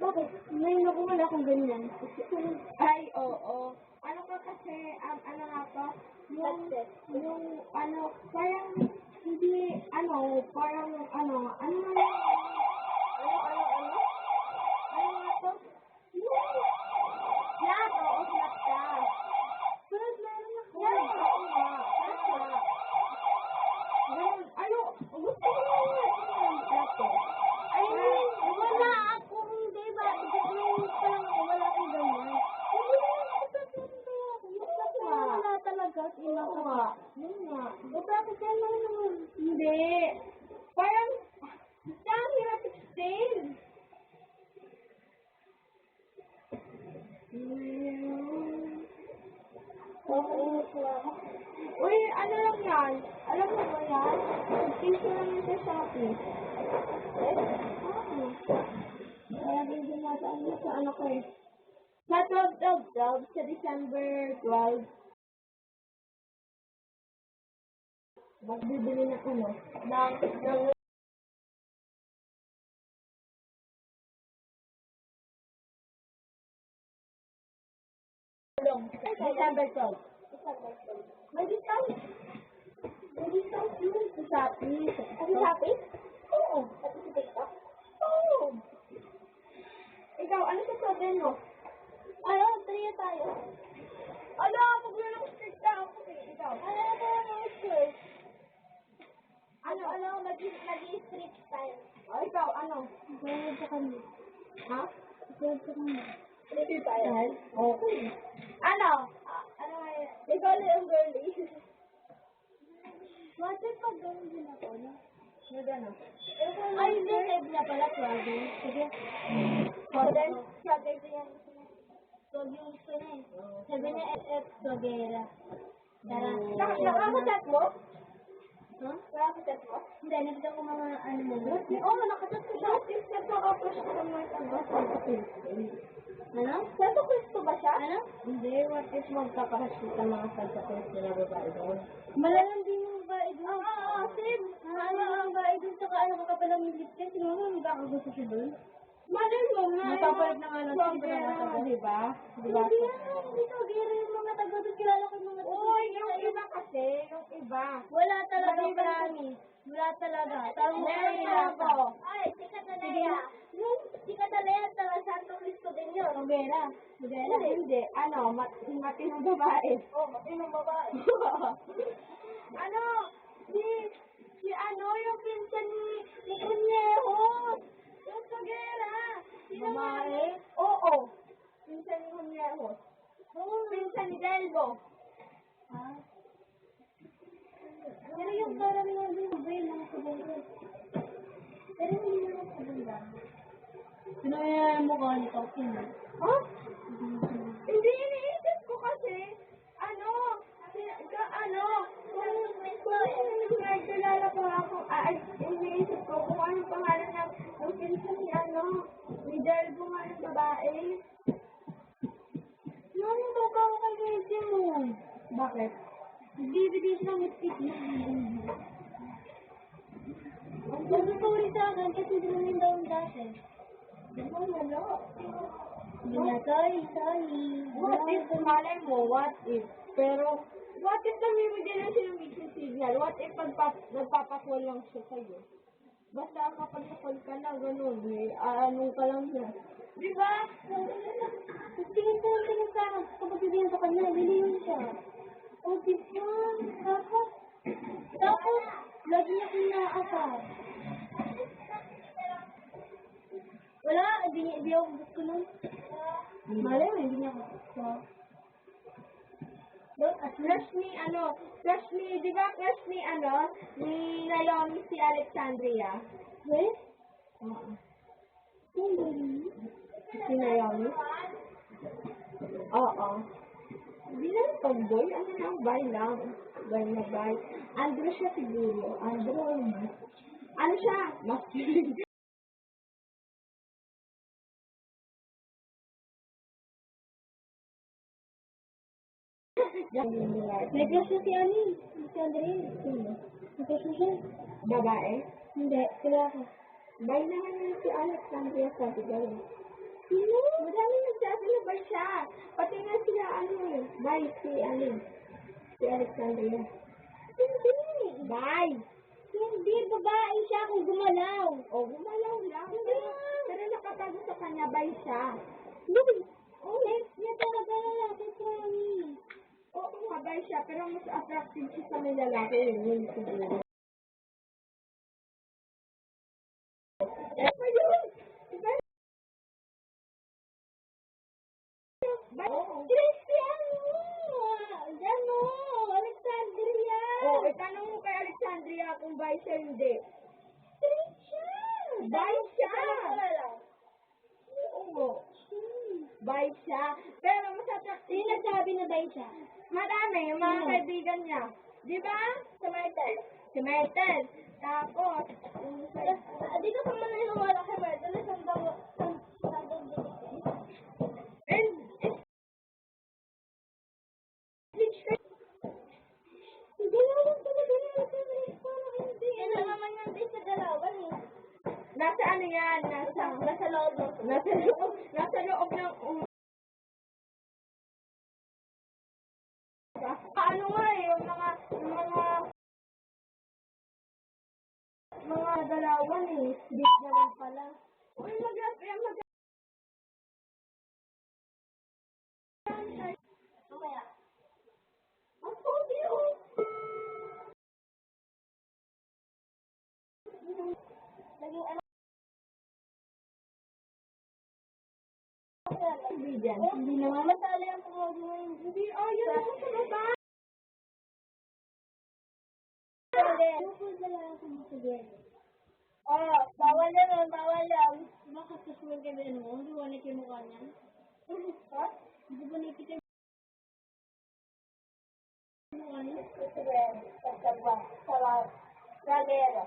Bakit? May nakuha akong ganyan. Ay, oo. Ano ka kasi, ano nga to? Yung, ano, parang, hindi, ano, parang, ano nga yun? Ano nga to? Flat, oo, flat ka. Flat, meron ako. Yan, oo nga. Flat nga. Ganun, ano, gusto ko nga yung flat eh. Ay, wala akong, hindi ba? Ngayon pa lang ako, wala akong ganyan. Wala talaga. Oo nga. Yun nga. Bakit yan naman? Hindi. Parang, ang hirap explain. Uy, ano lang yan? Alam mo ba yan? Piso lang yan sa Shopee. Kaya din nataan mo sa ano ko eh. Sa 12 sa December 12. Magbibili ng ano? Ng December 12. May discount. May discount yun sa Shopee. Sa Shopee? Oo. At sa TikTok? Oo. Ikaw, ano sa sabihin mo? Ano, trio tayo. Ano, mag-lipstick na ako eh. Ikaw. Ano ba ang skirt? Ano, Mag-street style. O, ikaw, ano? Gawin sa kanya. Ha? Gawin sa kanya. Street style? Okay. Ano? Ano nga yun? Ikaw lang yung girly. What if pag gawin din ako, no? Ano gano'n? Ay, hindi. Sabi niya pala, Prado. Sige. Then, sabi ko yan. Huwag yung gusto na eh. Sabi niya, FF Dogera. Tara. Nakakatat mo? Huh? Nakakatat mo? Hindi, nagda ko mga ano mo. Oo, nakatat ko siya. Set ko ako siya sa mga ano, Santa Cruz. Ano? Santa Cruz ko ba siya? Ano? Hindi, what if magkakahas sa mga Santa Cruz na babae doon? Malalang din yung babae doon. Oo, same. Ano ang babae doon, saka ano ka pala ng lip tint, sino mo magkakagusto siya doon? Malay mo nga. Mapapalit na nga lang siya, Sobrang di ba ano, di ba? Di ba? Hindi yan, hindi Dogera yung mga taga doon, kilala ko yung mga taga. Uy, yung iba kasi, yung iba. Wala talaga, Maliban promise. Wala talaga. Tanong mo Meron kay na Rafa. ako. Ay, si Catalea. Yung si Catalea, taga Santo Cristo din yun. Dogera. Dogera. Hindi, ano, matinong babae. Oh, matinong babae. Ano, si ano, yung pinsan ni Cunyejo. Yung Sogera. Sino nga? Babae? Oo. Pinsan ni Cunyejo. Pinsan ni Delbo. Ah. Pero yung parang yung mga kabanda. Pero hindi naman kabanda. Sino yung mukha nito? Sino? Ha? Hindi, iniisip ko kasi, ano, kung nagkilala ko ako, iniisip ko kung anong pangalan ng pinsan ni ano, ni Delbo nga ng babae. Yung mukha ko kay Reggie mo. Bakit? DVD siya ng stick na. Ang tuturi sa akin kasi drumin daw ang dati. Wala. Hindi na, sorry. What if, malay mo, what if? Pero, what if namimigay na siya ng mixing signal? What if nagpapakul lang siya sa'yo? Basta kapag nakul ka na, ganun, anong ka lang niya. Di ba? Tingin sa akin. Kapag bibigyan sa kanya, liliyon siya. O, di ba? Tapos, lagi niya kinaasar. Wala, hindi ako gusto nun. Malay mo, hindi niya ako gusto. Di ba crush ni, ni Naomi si Alexandria? Wait? Oo. Hindi. Si Naomi? Oo. Hindi lang tomboy, ano lang, bay lang. Bay na bay. Andro siya siguro. Andro, ano siya? Masculine. May crush na si Ani. Si Andrea. Sino? May crush na siya. Babae? Hindi, sila ako. Bay naman yun si Alexandria sa Tigay. Sino? Madami nagsasalabay siya. Pati nga sila, bye, si Alexandria. Hindi. Bye. Hindi, babae siya kung gumalaw. O, gumalaw lang. Hindi. Pero nakatago sa kanya, bye siya. Hindi. Oh, niya talaga lalaki, promise. Oo, mabay siya, pero mas attractive siya sa may lalaki. Yun siguro. Ano yun? Iba? Christian mo! Ano? Alexandria! Oo, itanong mo kay Alexandria kung bay siya hindi. Christian! Bay siya! Oo. Bay siya. Pero mas attractive. Sino nagsabi na bay siya? Marami, yung mga kaibigan niya. Di ba? Si Myrtle. Si Myrtle. Tapos, dito ka muna yung wala kay Myrtle. Isang daw, and, hindi naman talaga hindi. Ano naman yung di sa dalawan eh. Nasa ano yan? Nasa loob. Nasa loob ng paano nga eh, yung mga dalawan eh. Big naman pala. Uy, mamaya. Ang pogi oh. Naging ano? Hindi naman masali ang pogi mo. Hindi, yun naman sa baba. Bawal na bawal lang. Bakit kasuwal ka ba mo? Hindi ba nakita mo kanya? Ha? Hindi ba nakita mo kanya? Galera.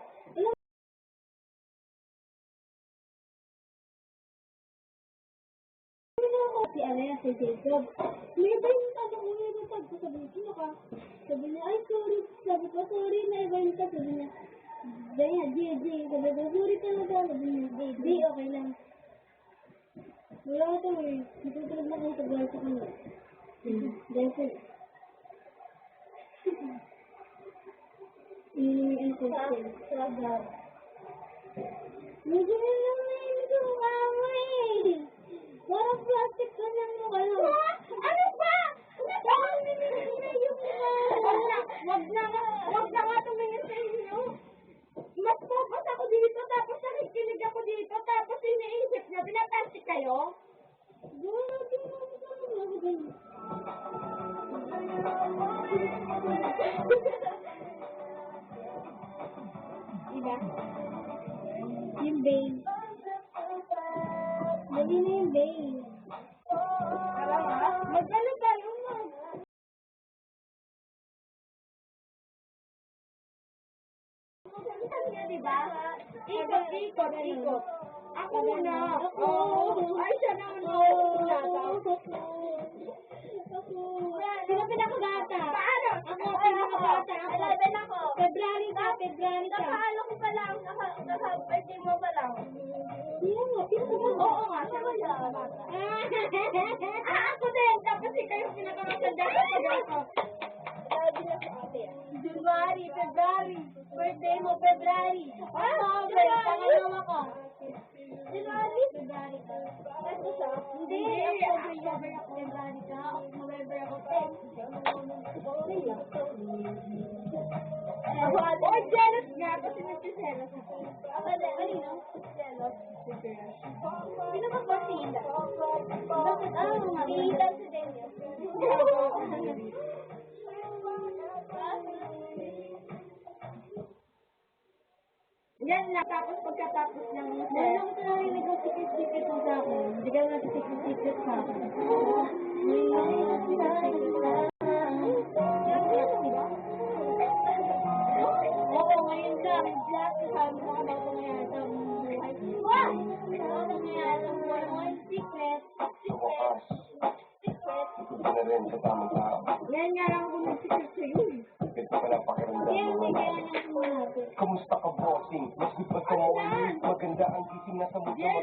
Si Alea, si Jacob. May iba yung tawag ko, may iba yung tawag ko. Sino ka? Sabi niya, ay sorry. Sabi ko, sorry, may iba yung tawag. Sabi niya, J. Sabi ko, sorry talaga. Sabi niya, J, okay lang. Wala ko eh. Natutulog na kayo sa buhay sa kanya. Dahil ko. Sa medyo na naman yung mukha mo eh. Parang plastic ka ng mukha mo. Ano ba? Wag na nga tumingin sa inyo. Mas focus ako dito, tapos nakikinig ako dito, tapos iniisip niya, pinaplastic kayo? Diba? Yung babe. Dali na yung babe. Magdala tayo mo. Sabi niya, diba? Ikot. Ako muna. Ay, siya naman. Sino pinakabata? Paano? Ako, pinakabata. 11 ako. February ka. Nakahalo ko pa lang. Naka-birthday mo pa lang. Oo nga, siya ko pinakabata. Ako din. Tapos ikaw yung pinakamatanda ko pag ako. January, February. Birthday mo, February. October, pangalawa ko. January, February ka. Ito siya? Hindi, October ako. February ka. November ako. Oh, jealous nga. Kasi nagsiselos ako. Ako din. Kanino? Jealous. Sino ba ba sila? Bakit? Sila si Daniel. Yan na, tapos pagkatapos ng wala ko talaga nag-secret sa akin. Hindi ka nag-secret sa akin. Oo, ngayon ka. Black, sabi mo ka ba ito ngayon sa buhay? Wow! Ano ngayon sa buhay mo? Secret. Ito na rin sa tamang tao. Yan nga lang kung mag-secret sa'yo. Ito pala pakiramdam mo. Kamusta ka, bossing? Mas gusto ko mo maganda ang gising na sa mukha.